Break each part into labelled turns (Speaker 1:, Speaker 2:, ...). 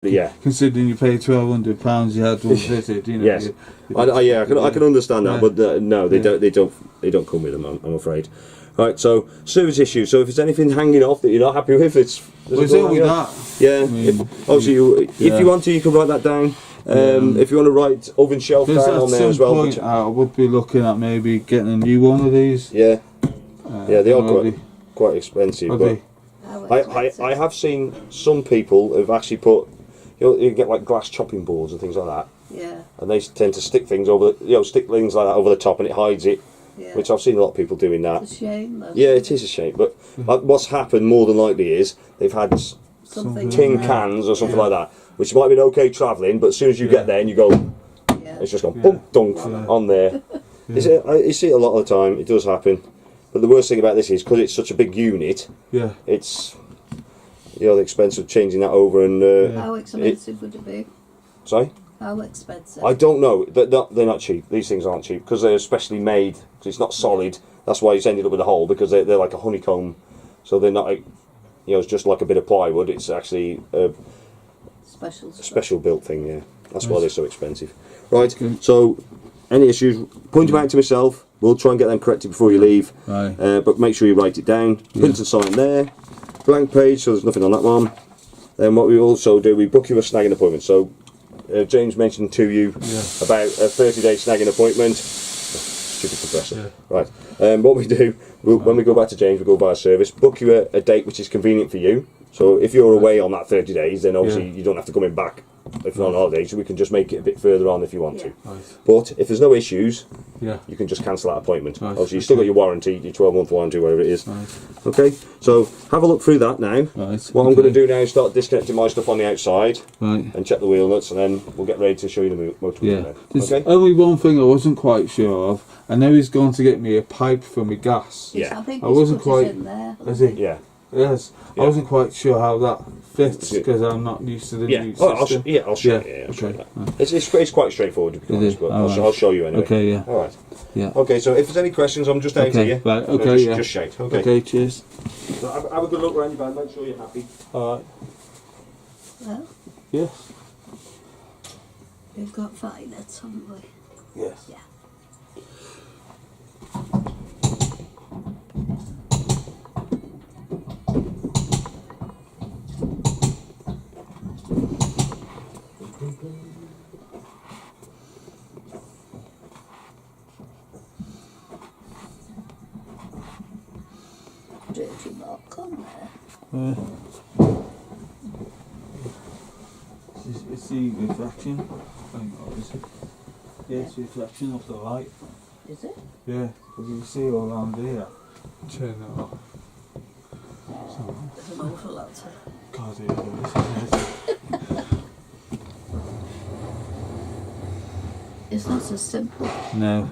Speaker 1: Yeah.
Speaker 2: Considering you pay £1,200, you had one visit. You know,
Speaker 1: yes. I can understand that, but no, they don't come with them. I'm afraid. Right. So service issues. So if there's anything hanging off that you're not happy with, it's
Speaker 2: only that.
Speaker 1: Yeah. I mean, if you want to, you can write that down. If you want to write oven shelf down on there as well.
Speaker 2: Point, I would be looking at maybe getting a new one of these.
Speaker 1: Yeah. They are quite expensive. But I have seen some people who've actually put. You get like glass chopping boards and things like that.
Speaker 3: Yeah.
Speaker 1: And they tend to stick things stick things like that over the top, and it hides it. Yeah. Which I've seen a lot of people doing that.
Speaker 3: It's a shame, though.
Speaker 1: Yeah, it is a shame. But what's happened more than likely is they've had tin cans or something like that, which might have been okay travelling, but as soon as you get there and you go, it's just gone bump dunk on there. You see it a lot of the time. It does happen. But the worst thing about this is because it's such a big unit.
Speaker 2: Yeah.
Speaker 1: It's the expense of changing that over and.
Speaker 3: How expensive would it be?
Speaker 1: Sorry.
Speaker 3: How expensive?
Speaker 1: I don't know. They're not cheap. These things aren't cheap because they're specially made. Because it's not solid. That's why it's ended up with a hole, because they're like a honeycomb. So they're not. It's just like a bit of plywood. It's actually a special built thing. Yeah, that's why they're so expensive. Right. So, any issues, point them out to myself. We'll try and get them corrected before you leave.
Speaker 2: Right.
Speaker 1: But make sure you write it down. Print and sign there. Blank page, so there's nothing on that one. Then what we also do, we book you a snagging appointment. So James mentioned to you about a 30-day snagging appointment. Stupid compressor. Right. What we do, when we go back to James, we go via service, book you a date which is convenient for you. So if you're away on that 30 days, then obviously you don't have to come in back if you're on holiday, so we can just make it a bit further on if you want to.
Speaker 2: Right.
Speaker 1: But if there's no issues, you can just cancel that appointment.
Speaker 2: Right.
Speaker 1: Obviously, you still got your warranty, your 12-month warranty, whatever it is.
Speaker 2: Right.
Speaker 1: Okay, so have a look through that now.
Speaker 2: Right.
Speaker 1: What I'm going to do now is start disconnecting my stuff on the outside
Speaker 2: and
Speaker 1: check the wheel nuts, and then we'll get ready to show you the motor.
Speaker 2: Yeah. There's only one thing I wasn't quite sure of. I know he's going to get me a pipe for my gas.
Speaker 3: Yeah. I think
Speaker 2: I wasn't
Speaker 3: quite.
Speaker 2: quite.
Speaker 3: In there.
Speaker 2: Is he?
Speaker 1: Yeah.
Speaker 2: Yes. I wasn't quite sure how that fits because I'm not used to the new system.
Speaker 1: I'll show you. I'll show you that. It's quite straightforward, to be honest, but I'll show you anyway.
Speaker 2: Okay, yeah.
Speaker 1: All right.
Speaker 2: Yeah.
Speaker 1: Okay, so if there's any questions, I'm just out here.
Speaker 2: Right, okay,
Speaker 1: just shout. Okay.
Speaker 2: Okay, cheers.
Speaker 1: So have a good look around your van, make sure you're happy.
Speaker 2: Alright.
Speaker 3: Well,
Speaker 2: Yes.
Speaker 3: we've got finance, haven't we?
Speaker 2: Yes.
Speaker 3: Yeah. Dirty mark on there.
Speaker 2: It's the reflection. Is it? Yeah, it's reflection of the light.
Speaker 3: Is it?
Speaker 2: Yeah, because you see all around here. Turn it off.
Speaker 3: There's an awful lot of.
Speaker 2: God, it is.
Speaker 3: It's not so simple.
Speaker 2: No,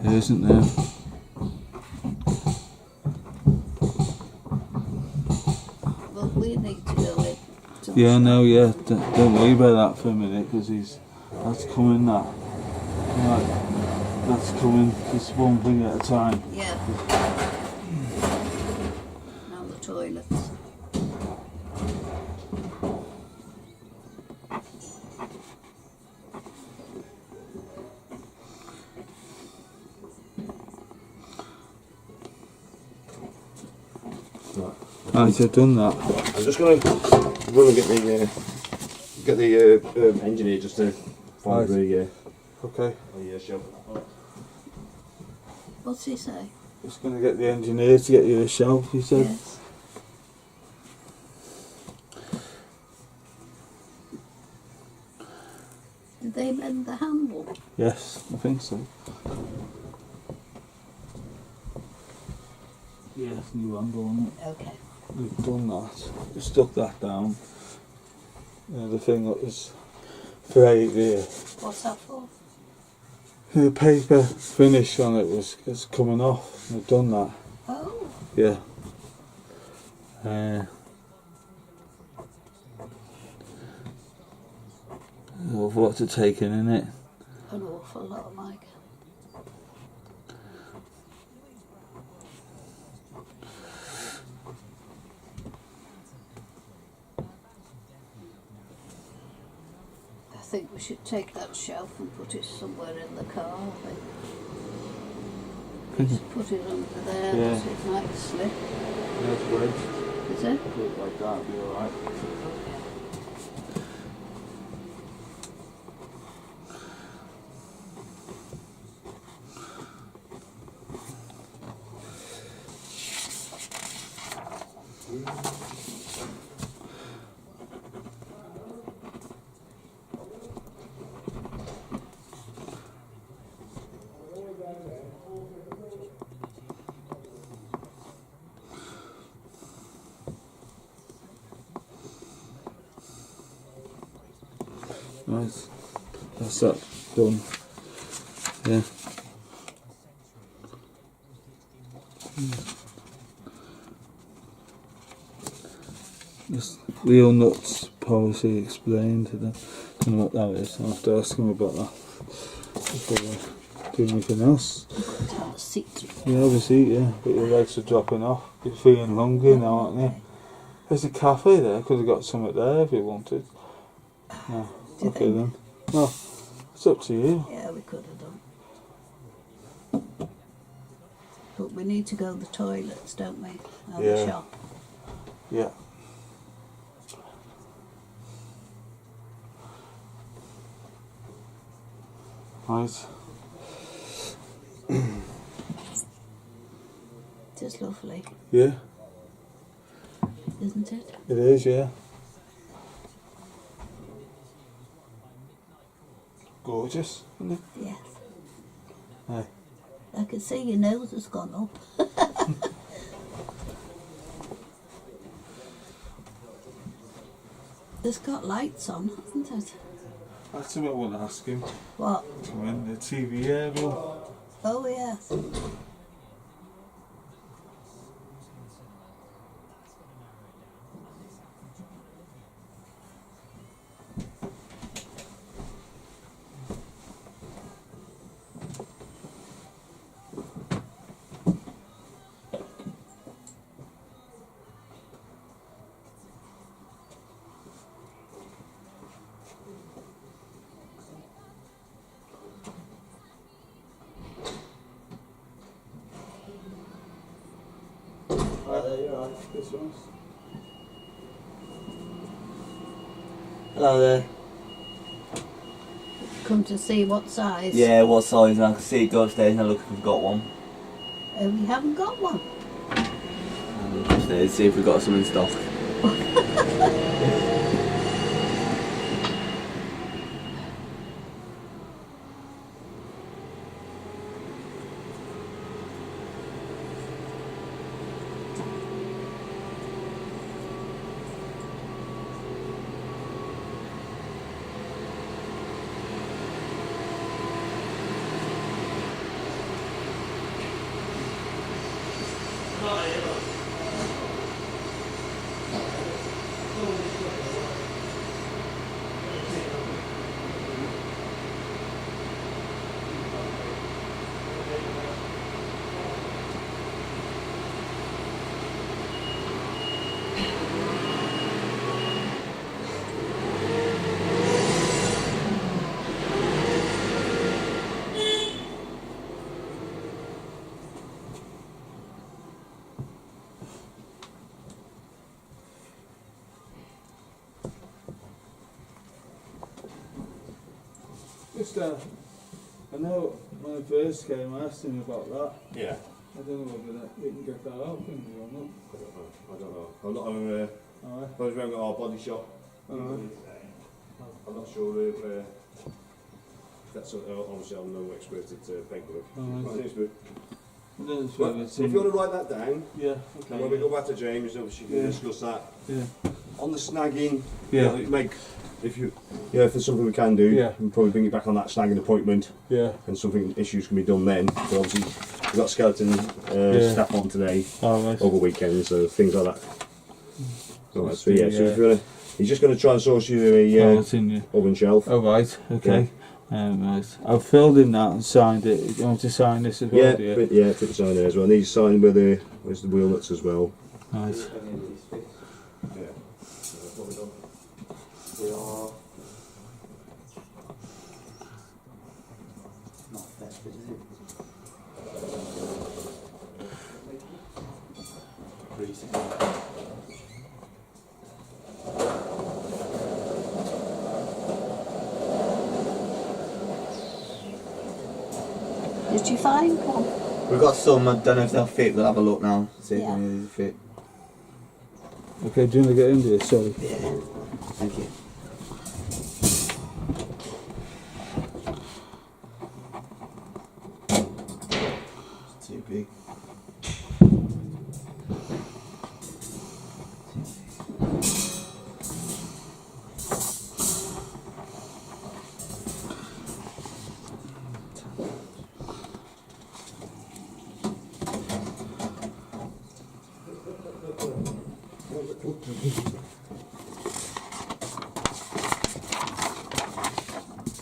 Speaker 2: it isn't now.
Speaker 3: Well, we need to go in.
Speaker 2: Yeah, no, yeah. Don't worry about that for a minute, because that's coming. Right, that's coming. Just one thing at a time.
Speaker 3: Yeah. Now the toilets.
Speaker 2: Right, I've done that.
Speaker 1: I'm just going to run and get the engineer just to find the
Speaker 2: Okay.
Speaker 1: shelf.
Speaker 3: What's he say?
Speaker 2: Just going to get the engineer to get you a shelf, he said.
Speaker 3: Yes. Did they mend the handle?
Speaker 2: Yes, I think so. Yes, new handle on it.
Speaker 3: Okay.
Speaker 2: We've done that. We stuck that down. The thing that was for 8 there.
Speaker 3: What's that for?
Speaker 2: The paper finish on it is coming off. We've done that.
Speaker 3: Oh.
Speaker 2: Yeah. Awful lot to take in, innit?
Speaker 3: An awful lot, Mike. think we should take that shelf and put it somewhere in the car. I think. Just put it under there,
Speaker 2: Yeah.
Speaker 3: so it might slip.
Speaker 2: That's great.
Speaker 3: Is it?
Speaker 2: Do it like that, it'll be alright. Right, that's that done. Yeah. Just wheel nuts policy explained to them. I don't know what that is. I'll have to ask him about that before I do anything else.
Speaker 3: Have a seat.
Speaker 2: Yeah, obviously, yeah. But your legs are dropping off. You're feeling hungry now, aren't you? There's a cafe there. Could have got something there if you wanted. No.
Speaker 3: Do you
Speaker 2: Okay
Speaker 3: think?
Speaker 2: then. Well, it's up to you.
Speaker 3: Yeah, we could have done. But we need to go to the toilets, don't we? Or the
Speaker 2: Yeah.
Speaker 3: shop.
Speaker 2: Yeah. Right.
Speaker 3: It is lovely,
Speaker 2: Yeah,
Speaker 3: isn't it?
Speaker 2: it is, yeah. Gorgeous, isn't it?
Speaker 3: Yes.
Speaker 2: Hey.
Speaker 3: I can see your nose has gone up. It's got lights on, hasn't it?
Speaker 2: That's something I want to ask him.
Speaker 3: What?
Speaker 2: Come in, the TV area.
Speaker 3: Oh, yes.
Speaker 2: This one's.
Speaker 4: Hello there.
Speaker 3: Come to see what size.
Speaker 4: Yeah, what size? I can see it go upstairs and have a look if we've got one.
Speaker 3: Oh, we haven't got one.
Speaker 4: Have a look upstairs, see if we've got some in stock.
Speaker 2: Just, I know when I first came, I asked him about that.
Speaker 1: Yeah.
Speaker 2: I don't know whether we can get that out, can we, or not?
Speaker 1: I don't know. I'm not on.
Speaker 2: Alright.
Speaker 1: I was around at our body shop.
Speaker 2: Alright.
Speaker 1: I'm not sure if that's obviously I'm no expert at paintwork.
Speaker 2: Alright.
Speaker 1: Right, but
Speaker 2: I don't know
Speaker 1: Well,
Speaker 2: whether it's
Speaker 1: if
Speaker 2: in-
Speaker 1: you want to write that down,
Speaker 2: Yeah,
Speaker 1: and when we go back to James, obviously we
Speaker 2: Yeah.
Speaker 1: can discuss that.
Speaker 2: yeah.
Speaker 1: On the snagging,
Speaker 2: Yeah.
Speaker 1: make if there's something we can do,
Speaker 2: Yeah.
Speaker 1: we'll probably bring it back on that snagging appointment,
Speaker 2: Yeah.
Speaker 1: and something issues can be done then. But obviously we've got skeleton
Speaker 2: Yeah.
Speaker 1: staff on today
Speaker 2: Alright.
Speaker 1: over weekends, so things like that. Alright, so
Speaker 2: see,
Speaker 1: yeah, so
Speaker 2: yeah.
Speaker 1: if you wanna, he's just going to try and source you a
Speaker 2: Oh, it's in you.
Speaker 1: oven shelf.
Speaker 2: Oh, right, okay. Right. I've filled in that and signed it. You want to sign this as well,
Speaker 1: Yeah,
Speaker 2: do you?
Speaker 1: put the sign there as well. And he's signing where's the wheel nuts as well.
Speaker 2: Right.
Speaker 1: Yeah.
Speaker 4: We are
Speaker 3: Did you find one?
Speaker 4: We've got some, I don't know if they'll fit, we'll have a look now, see if
Speaker 3: Yeah.
Speaker 4: any of these fit.
Speaker 2: Okay, do you want to get into it? Sorry.
Speaker 4: Yeah. Thank you. It's too big.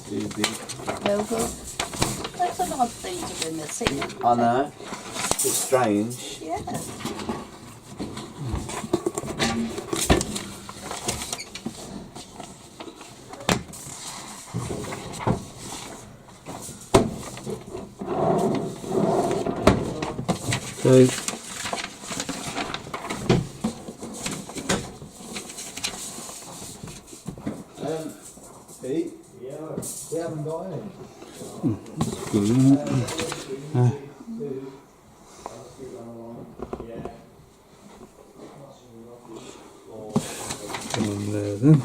Speaker 4: Too big.
Speaker 3: No good. That's an odd thing to be missing.
Speaker 4: I know. It's strange.
Speaker 3: Yeah.
Speaker 2: Okay.
Speaker 4: Pete? Yeah. We haven't got any.
Speaker 2: Good, isn't it? Come on there then.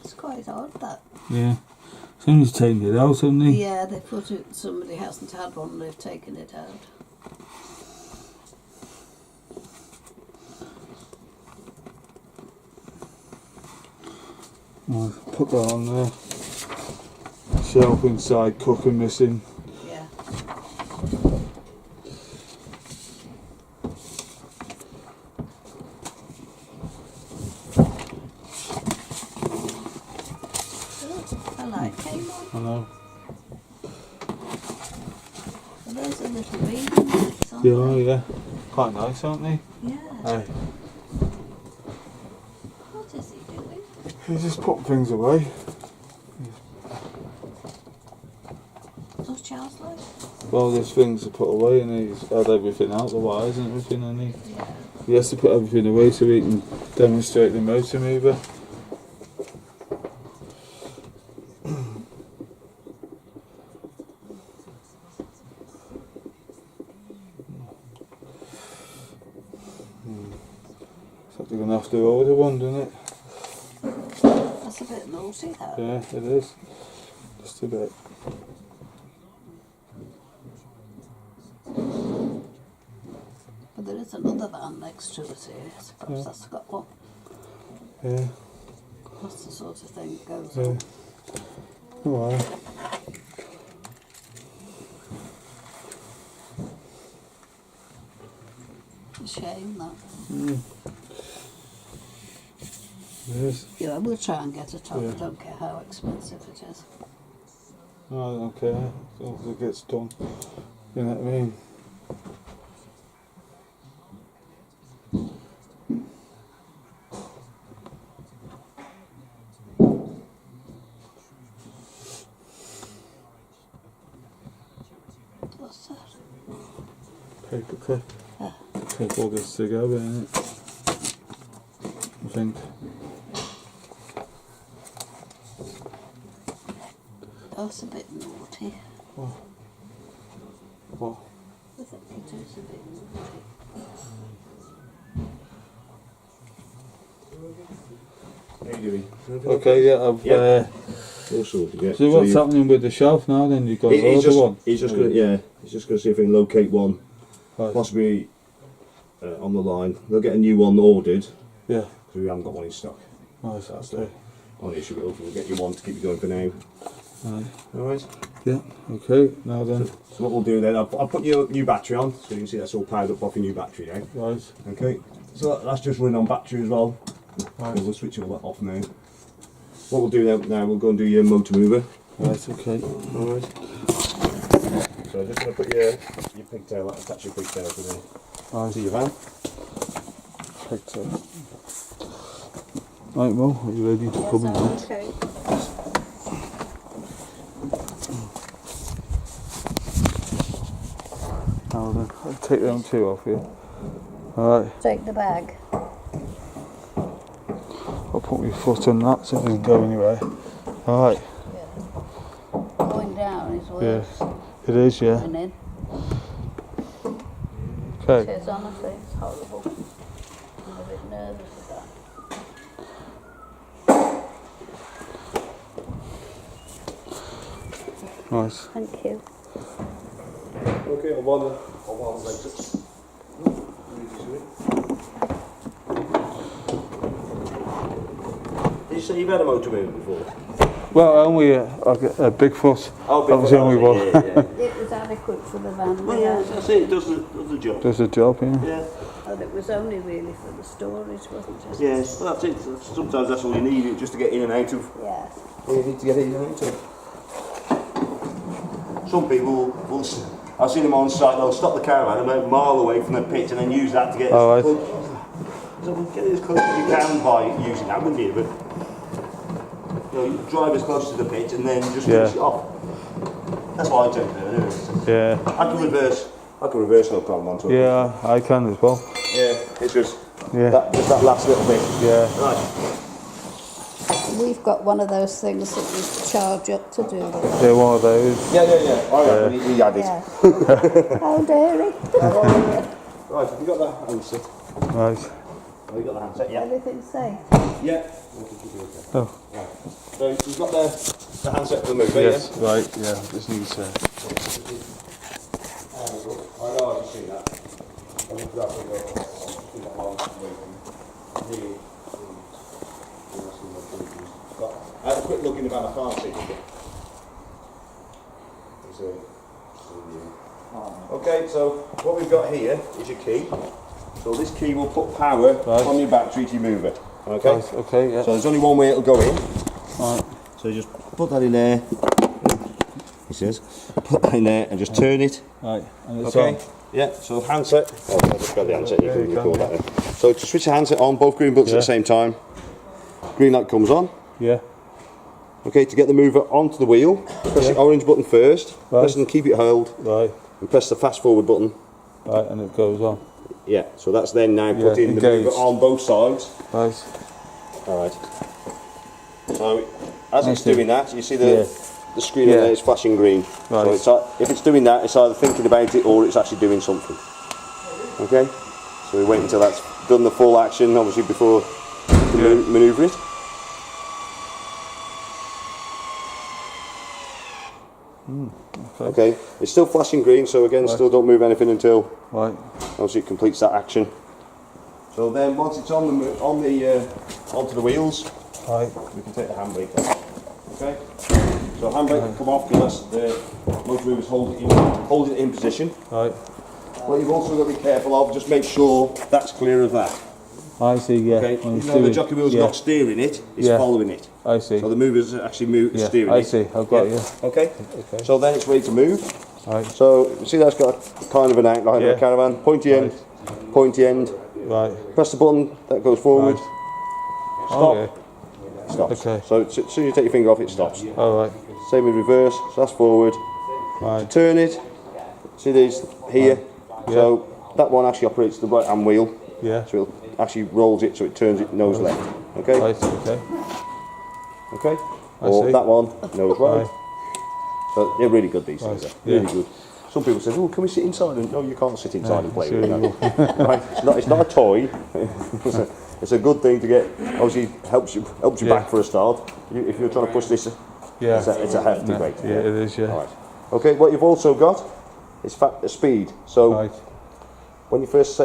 Speaker 3: It's quite odd that.
Speaker 2: Yeah. Somebody's taken it out, haven't they?
Speaker 3: Yeah, they put it, somebody hasn't had one, they've taken it out.
Speaker 2: I'll put that on there. Shelf inside, cooker missing.
Speaker 3: Yeah. I like Kmart.
Speaker 2: I know.
Speaker 3: Well, those are little reading lights, aren't
Speaker 2: They are,
Speaker 3: they?
Speaker 2: yeah. Quite nice, aren't they?
Speaker 3: Yeah.
Speaker 2: Hey.
Speaker 3: What is he doing?
Speaker 2: You just put things away.
Speaker 3: Does Charles like?
Speaker 2: Well, there's things to put away and he's had everything out, the wires and everything, and
Speaker 3: Yeah.
Speaker 2: he has to put everything away so he can demonstrate the motor mover. So they're going to have to order one, doesn't it?
Speaker 3: That's a bit naughty, that.
Speaker 2: Yeah, it is. Just a bit.
Speaker 3: But there is another van next to it here. I suppose
Speaker 2: Yeah.
Speaker 3: that's got one.
Speaker 2: Yeah,
Speaker 3: That's the sort of thing that goes
Speaker 2: yeah.
Speaker 3: on.
Speaker 2: Alright.
Speaker 3: A shame that.
Speaker 2: Yes.
Speaker 3: Yeah, we'll try and get a top.
Speaker 2: Yeah.
Speaker 3: I don't care how expensive it is.
Speaker 2: No, I don't care. As long as it gets done. You know what I mean?
Speaker 3: What's that?
Speaker 2: Paper clip.
Speaker 3: Ah.
Speaker 2: Clip all this together, innit? I think.
Speaker 3: That's a bit naughty.
Speaker 2: What?
Speaker 3: I think it is a bit naughty.
Speaker 1: How you doing?
Speaker 2: Okay, yeah, I've.
Speaker 1: Yeah. All sorted, yeah.
Speaker 2: So what's
Speaker 1: you-
Speaker 2: happening with the shelf now then? You've got
Speaker 1: He's
Speaker 2: another
Speaker 1: just,
Speaker 2: one?
Speaker 1: he's just gonna, he's just gonna see if he can locate one,
Speaker 2: Right.
Speaker 1: possibly on the line. They'll get a new one ordered
Speaker 2: Yeah.
Speaker 1: because we haven't got one in stock.
Speaker 2: Nice,
Speaker 1: That's
Speaker 2: okay.
Speaker 1: Only issue. Hopefully we'll get you one to keep you going for now.
Speaker 2: Right.
Speaker 1: All right.
Speaker 2: Yeah, okay, now then.
Speaker 1: So what we'll do then, I'll put your new battery on, so you can see that's all powered up off your new battery now.
Speaker 2: Right.
Speaker 1: Okay. So that's just running on battery as well.
Speaker 2: Right.
Speaker 1: So we'll switch all that off now. What we'll do now, we'll go and do your motor mover.
Speaker 2: Right, okay.
Speaker 1: Alright. So I'm just going to put your pigtail, attach your pigtail to
Speaker 2: Right.
Speaker 1: your van.
Speaker 2: Pigtail. Right, Mo, are you ready to come in? Now?
Speaker 3: Okay.
Speaker 2: Hold on. I'll take them two off here. Alright,
Speaker 3: Take the bag.
Speaker 2: I'll put my foot on that so it doesn't go anywhere. Alright,
Speaker 3: Going down is worse
Speaker 2: it is, yeah.
Speaker 3: than in. It
Speaker 2: Okay.
Speaker 3: is, honestly, it's horrible. I'm a bit nervous of that.
Speaker 2: Nice.
Speaker 3: Thank you.
Speaker 1: Okay, on one exit. Did you say you've had a motor mover before?
Speaker 2: Well, only a Bigfoot.
Speaker 1: Oh,
Speaker 2: That was the only one.
Speaker 3: It was adequate for the van.
Speaker 1: Well, yeah, that's it. It does the job.
Speaker 2: Does the job, yeah.
Speaker 1: Yeah.
Speaker 3: And it was only really for the storage, wasn't it?
Speaker 1: Yes, well, that's it. Sometimes that's all you need, just to get in and out of.
Speaker 3: Yes.
Speaker 1: You need to get in and out of. Some people will. I've seen them on site. They'll stop the caravan about a mile away from the pit and then use that to get.
Speaker 2: Oh, right.
Speaker 1: So get as close as you can by using that, wouldn't you? But you drive as close to the pit and then just finish it off. That's what I tend to do. Anyway.
Speaker 2: Yeah.
Speaker 1: I can reverse. No problem onto it.
Speaker 2: Yeah, I can as well.
Speaker 1: Yeah, it's just
Speaker 2: Yeah.
Speaker 1: just that last little bit.
Speaker 2: Yeah.
Speaker 1: Right.
Speaker 3: We've got one of those things that we charge up to do that.
Speaker 2: Yeah, one of those.
Speaker 1: Yeah. Oh, yeah. We had it.
Speaker 3: Yeah. How dare it?
Speaker 1: Right, have you got that answer?
Speaker 2: Right.
Speaker 1: Have you got the handset? Yeah.
Speaker 3: Everything's safe.
Speaker 1: Yeah.
Speaker 2: Oh.
Speaker 1: So you've got the handset for the mover,
Speaker 2: Yes, right, yeah. Just need to.
Speaker 1: I know, I've just seen that. I looked up and I had a quick look in the van, I can't see it. Okay, so what we've got here is your key. So this key will put power on your battery to your mover. Okay?
Speaker 2: Right, okay, yeah.
Speaker 1: So there's only one way it'll go in.
Speaker 2: Right.
Speaker 1: So you just put that in there. He says, put that in there and just turn it.
Speaker 2: Right, and it's
Speaker 1: Okay.
Speaker 2: on.
Speaker 1: Yeah. So handset. Oh, I'll just grab the handset. You
Speaker 2: Yeah,
Speaker 1: can
Speaker 2: you
Speaker 1: record
Speaker 2: can,
Speaker 1: that then. So to switch the handset on, both green buttons at
Speaker 2: Yeah.
Speaker 1: the same time. Green light comes on.
Speaker 2: Yeah.
Speaker 1: Okay. To get the mover onto the wheel, press the orange button first.
Speaker 2: Right.
Speaker 1: Press and keep it held,
Speaker 2: Right.
Speaker 1: and press the fast forward button.
Speaker 2: Right, and it goes on.
Speaker 1: Yeah. So that's then now
Speaker 2: Yeah,
Speaker 1: putting the
Speaker 2: engaged.
Speaker 1: mover on both sides.
Speaker 2: Right.
Speaker 1: All right. So as it's
Speaker 2: Okay.
Speaker 1: doing that, you see
Speaker 2: Yeah.
Speaker 1: the screen
Speaker 2: Yeah.
Speaker 1: on there is flashing green.
Speaker 2: Right.
Speaker 1: So it's, if it's doing that, it's either thinking about it or it's actually doing something. Okay. So we wait until that's done the full action, obviously before we manoeuvre it. Okay. It's still flashing green, so again, still don't move anything until
Speaker 2: Right.
Speaker 1: obviously it completes that action. So then, once it's on the onto the wheels,
Speaker 2: Right.
Speaker 1: we can take the handbrake off. Okay. So handbrake can come off because the motor mover's holding it in position.
Speaker 2: Right.
Speaker 1: What you've also got to be careful of, just make sure that's clear of that.
Speaker 2: I see, yeah.
Speaker 1: Okay.
Speaker 2: When it's
Speaker 1: Even though the
Speaker 2: doing-
Speaker 1: jockey wheel's
Speaker 2: yeah.
Speaker 1: not steering it, it's
Speaker 2: Yeah.
Speaker 1: following it.
Speaker 2: I see.
Speaker 1: So the mover's actually
Speaker 2: Yeah,
Speaker 1: steering
Speaker 2: I
Speaker 1: it.
Speaker 2: see. I've got you.
Speaker 1: Okay.
Speaker 2: Okay.
Speaker 1: So then it's ready to move.
Speaker 2: Right.
Speaker 1: So you see that's got a kind of an outline of
Speaker 2: Yeah.
Speaker 1: a caravan. Pointy end, pointy end.
Speaker 2: Right.
Speaker 1: Press the button, that goes forward.
Speaker 2: Right.
Speaker 1: Stop.
Speaker 2: Okay.
Speaker 1: Stops.
Speaker 2: Okay.
Speaker 1: So as soon as you take your finger off, it stops.
Speaker 2: All right.
Speaker 1: Same with reverse. So that's forward.
Speaker 2: Right.
Speaker 1: Turn it. See these here.
Speaker 2: Yeah.
Speaker 1: So that one actually operates the right hand wheel.
Speaker 2: Yeah.
Speaker 1: So it actually rolls it so it turns it nose left. Okay.
Speaker 2: Right. Okay.
Speaker 1: Okay.
Speaker 2: I
Speaker 1: Or
Speaker 2: see.
Speaker 1: that one nose right.
Speaker 2: Right.
Speaker 1: So they're really good, these things.
Speaker 2: Right.
Speaker 1: Really
Speaker 2: Yeah.
Speaker 1: good. Some people say, "Oh, can we sit inside?" And no, you can't sit inside and play
Speaker 2: sure
Speaker 1: with it.
Speaker 2: you
Speaker 1: no. Right? It's not a toy. It's a good thing to get. Obviously, helps you
Speaker 2: Yeah.
Speaker 1: back for a start. If you're trying to push this,
Speaker 2: Yeah.
Speaker 1: it's a hefty weight.
Speaker 2: Yeah, it is, yeah.
Speaker 1: All right. Okay. What you've also got is speed. So
Speaker 2: Right.
Speaker 1: when you first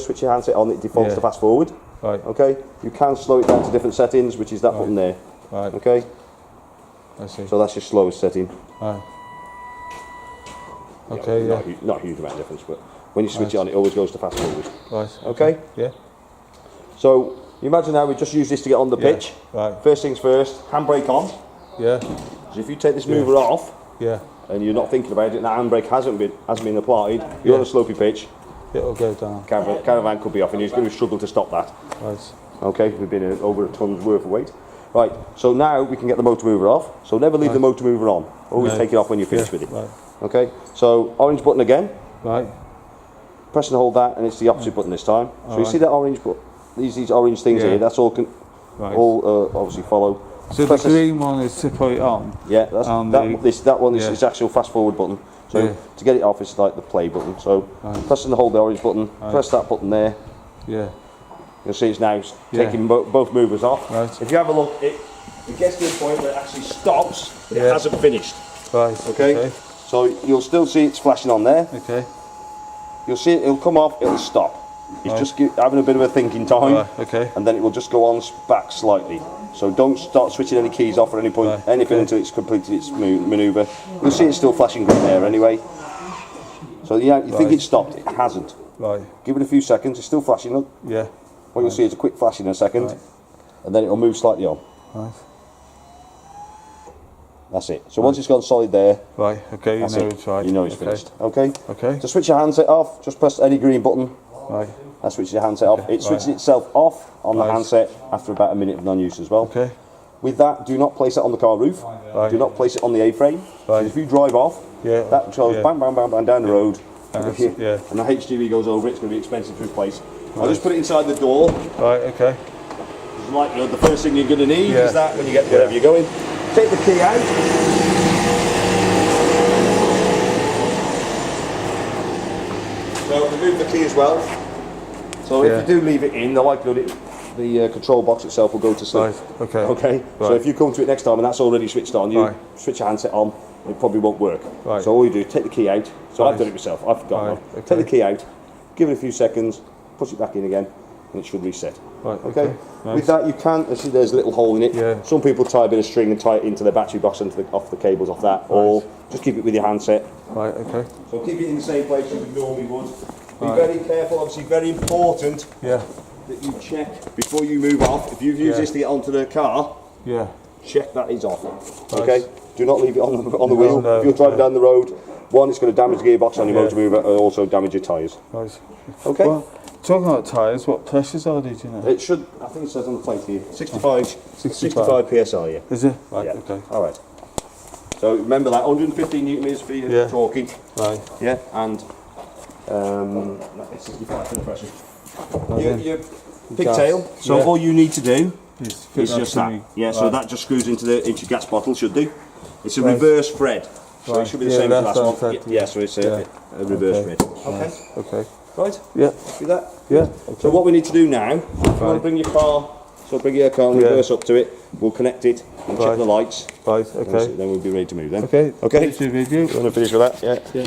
Speaker 1: switch your handset on, it defaults
Speaker 2: Yeah.
Speaker 1: to fast forward.
Speaker 2: Right.
Speaker 1: Okay. You can slow it down to different settings, which is that button there.
Speaker 2: Right.
Speaker 1: Okay.
Speaker 2: I see.
Speaker 1: So that's your slowest setting.
Speaker 2: Right. Okay, yeah.
Speaker 1: Not a huge amount of difference, but when you switch it on, it always goes to fast forward.
Speaker 2: Right.
Speaker 1: Okay.
Speaker 2: Yeah.
Speaker 1: So you imagine now we just use this to get on the
Speaker 2: Yeah.
Speaker 1: pitch.
Speaker 2: Right.
Speaker 1: First things first, handbrake on.
Speaker 2: Yeah.
Speaker 1: So if you take this mover off
Speaker 2: Yeah.
Speaker 1: and you're not thinking about it, and the handbrake hasn't been applied, you're on a slopey pitch.
Speaker 2: It'll go down.
Speaker 1: Caravan could be off, and you're going to struggle to stop that.
Speaker 2: Right.
Speaker 1: Okay, we've been over a ton's worth of weight. Right. So now we can get the motor mover off. So never leave the motor mover on. Always
Speaker 2: No.
Speaker 1: take it off when you're finished
Speaker 2: Yeah.
Speaker 1: with it.
Speaker 2: Right.
Speaker 1: Okay. So orange button again.
Speaker 2: Right.
Speaker 1: Press and hold that, and it's the opposite button this time. So you
Speaker 2: Alright.
Speaker 1: see that orange these orange things
Speaker 2: Yeah.
Speaker 1: here, that's all
Speaker 2: Right.
Speaker 1: all obviously follow.
Speaker 2: So the
Speaker 1: Press this-
Speaker 2: green one is to put it on.
Speaker 1: Yeah, that's,
Speaker 2: And
Speaker 1: that one is
Speaker 2: yeah.
Speaker 1: its actual fast forward button. So
Speaker 2: Yeah.
Speaker 1: to get it off, it's like the play button. So
Speaker 2: Right.
Speaker 1: press and hold the orange button, press that button there.
Speaker 2: Yeah.
Speaker 1: You'll see it's now
Speaker 2: Yeah.
Speaker 1: taking both movers off.
Speaker 2: Right.
Speaker 1: If you have a look, it gets to the point where it actually stops, but it
Speaker 2: Yeah.
Speaker 1: hasn't finished.
Speaker 2: Right.
Speaker 1: Okay? So you'll still see it's flashing on there.
Speaker 2: Okay.
Speaker 1: You'll see it'll come off, it'll stop. It's
Speaker 2: Right.
Speaker 1: just having a bit of a thinking time,
Speaker 2: Right. Okay.
Speaker 1: and then it will just go on back slightly. So don't start switching any keys off at any point,
Speaker 2: Right,
Speaker 1: anything
Speaker 2: okay.
Speaker 1: until it's completed its manoeuvre. You'll see it's still flashing green there anyway. So yeah, you think
Speaker 2: Right.
Speaker 1: it's stopped, it hasn't.
Speaker 2: Right.
Speaker 1: Give it a few seconds, it's still flashing. Look,
Speaker 2: Yeah.
Speaker 1: what you'll see is a quick flash in a second,
Speaker 2: Right.
Speaker 1: and then it'll move slightly on.
Speaker 2: Right.
Speaker 1: That's it. So once it's gone solid there,
Speaker 2: Right. Okay. You
Speaker 1: that's
Speaker 2: know
Speaker 1: it.
Speaker 2: it's right.
Speaker 1: You know it's
Speaker 2: okay.
Speaker 1: finished. Okay?
Speaker 2: Okay.
Speaker 1: To switch your handset off, just press any green button.
Speaker 2: Right.
Speaker 1: That switches your handset off. It switches itself off on the
Speaker 2: Right.
Speaker 1: handset after about a minute of non-use as well.
Speaker 2: Okay.
Speaker 1: With that, do not place it on the car roof.
Speaker 2: Right.
Speaker 1: Do not place it on the A-frame.
Speaker 2: Right.
Speaker 1: If you drive off,
Speaker 2: Yeah.
Speaker 1: that goes
Speaker 2: Yeah.
Speaker 1: bang, bang, bang, bang down the road.
Speaker 2: And
Speaker 1: and
Speaker 2: it's- yeah.
Speaker 1: the HGV goes over it. It's going to be expensive to replace. I'll just put it inside the door.
Speaker 2: Right. Okay.
Speaker 1: It's like, the first thing you're going to need
Speaker 2: Yeah.
Speaker 1: is that when you get wherever you're going. Take the key out. So remove the key as well. So
Speaker 2: Yeah.
Speaker 1: if you do leave it in, the likelihood the control box itself will go to sleep.
Speaker 2: Right. Okay.
Speaker 1: Okay. So
Speaker 2: Right.
Speaker 1: if you come to it next time and that's already switched on, you
Speaker 2: Right.
Speaker 1: switch your handset on. It probably won't work.
Speaker 2: Right.
Speaker 1: So all you do, take the key out. So I've
Speaker 2: Right.
Speaker 1: done it myself. I've forgotten.
Speaker 2: Right.
Speaker 1: one.
Speaker 2: Okay.
Speaker 1: Take the key out. Give it a few seconds. Push it back in again, and it should reset.
Speaker 2: Right.
Speaker 1: Okay.
Speaker 2: Nice.
Speaker 1: With that, you can see there's a little hole in it.
Speaker 2: Yeah.
Speaker 1: Some people tie a bit of string and tie it into the battery box and off the cables off that, or just keep it with your handset.
Speaker 2: Right. Okay.
Speaker 1: So keep it in the same place as you normally would. Be
Speaker 2: Right.
Speaker 1: very careful. Obviously, very important
Speaker 2: Yeah.
Speaker 1: that you check before you move off. If you've used
Speaker 2: Yeah.
Speaker 1: this to get onto the car,
Speaker 2: Yeah.
Speaker 1: check that is off.
Speaker 2: Right.
Speaker 1: Okay. Do not leave it on the wheel.
Speaker 2: no,
Speaker 1: if you're driving
Speaker 2: no.
Speaker 1: down the road, one, it's going to damage the gearbox on your
Speaker 2: Yeah.
Speaker 1: motor mover, and also damage your tyres.
Speaker 2: Right.
Speaker 1: Okay.
Speaker 2: Well, talking about tyres, what pressures are they? Do you know?
Speaker 1: It should. I think it says on the plate here. 65
Speaker 2: 65
Speaker 1: psi. Yeah.
Speaker 2: Is it? Right.
Speaker 1: Yeah.
Speaker 2: Okay.
Speaker 1: All right. So remember that 115 newton meters for your
Speaker 2: Yeah.
Speaker 1: torquing.
Speaker 2: Right.
Speaker 1: Yeah. And it's 65 for the pressure.
Speaker 2: Right
Speaker 1: Your,
Speaker 2: then.
Speaker 1: your pigtail. So
Speaker 2: Yeah.
Speaker 1: all you need to do
Speaker 2: It's fit
Speaker 1: is
Speaker 2: that
Speaker 1: just
Speaker 2: to
Speaker 1: that.
Speaker 2: me.
Speaker 1: Yeah. So
Speaker 2: Right.
Speaker 1: that just screws into your gas bottle. Should do. It's a
Speaker 2: Right.
Speaker 1: reverse thread. So it
Speaker 2: Right.
Speaker 1: should be the
Speaker 2: Yeah,
Speaker 1: same as the
Speaker 2: that's
Speaker 1: last
Speaker 2: what I
Speaker 1: one.
Speaker 2: said.
Speaker 1: Yeah. So it's a reverse
Speaker 2: Okay.
Speaker 1: thread. Okay.
Speaker 2: Okay.
Speaker 1: Right.
Speaker 2: Yeah.
Speaker 1: See that.
Speaker 2: Yeah.
Speaker 1: So what we need to do now, if you want to
Speaker 2: Right.
Speaker 1: bring your car, so bring your car and
Speaker 2: Yeah.
Speaker 1: reverse up to it, we'll connect it and check
Speaker 2: Right.
Speaker 1: the lights,
Speaker 2: Right.
Speaker 1: and
Speaker 2: Okay.
Speaker 1: then we'll be ready to move then.
Speaker 2: Okay.
Speaker 1: Okay.
Speaker 2: Finish your video.
Speaker 1: You want to finish with that? Yeah.
Speaker 2: Yeah.